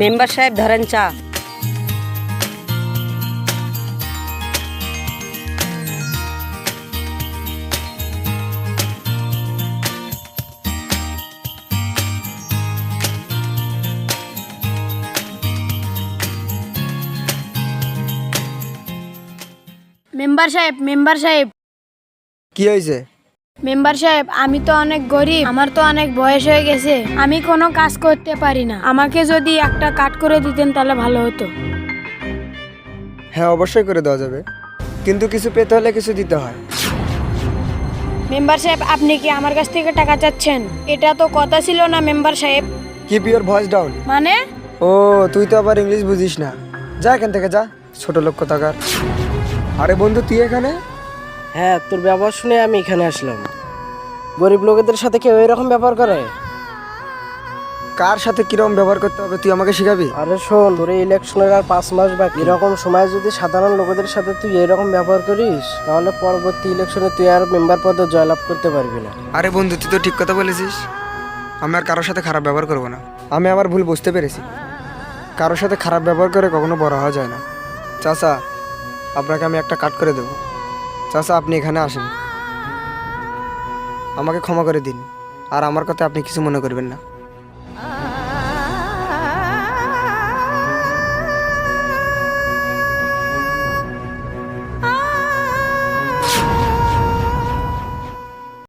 Member সাহেব ধরেন চা। মেম্বার সাহেব কি হয়েছে? মেম্বার সাহেব, আমি তো অনেক গরিব, আমার তো অনেক বয়স হয়ে গেছে, আমি কোনো কাজ করতে পারি না। আমাকে যদি একটা কাট করে দিতেন তাহলে ভালো হতো। হ্যাঁ, অবশ্যই করে দেওয়া যাবে, কিন্তু কিছু পেতে হলে কিছু দিতে হয়। মেম্বার সাহেব, আপনি কি আমার কাছ থেকে টাকা চাচ্ছেন? এটা তো কথা ছিল না মেম্বার সাহেব। Keep your voice down. মানে? ও, তুই তো আবার ইংলিশ বুঝিস না। যা এখান থেকে যা, ছোট লোক কোথাকার। আরে বন্ধু, তুই এখানে? হ্যাঁ, তোর ব্যবহার শুনে আমি এখানে আসলাম। গরিব লোকেদের সাথে কেউ এরকম ব্যবহার করে? কার সাথে কিরকম ব্যবহার করতে হবে তুই আমাকে শিখাবি? আরে শোন, তোর এই ইলেকশনের আর 5 মাস বাকি। এরকম সময় যদি সাধারণ লোকেদের সাথে তুই এরকম ব্যবহার করিস, তাহলে পরবর্তী ইলেকশনে তুই আর মেম্বার পদে জয়লাভ করতে পারবি না। আরে বন্ধু, তুই তো ঠিক কথা বলেছিস। আমি আর কারোর সাথে খারাপ ব্যবহার করবো না। আমি আমার ভুল বুঝতে পেরেছি। কারোর সাথে খারাপ ব্যবহার করে কখনো বড় হওয়া যায় না। চাচা, আপনাকে আমি একটা কাট করে দেবো। চাচা, আপনি এখানে আসেন, আমাকে ক্ষমা করে দিন, আর আমার কথা আপনি কিছু মনে করবেন না।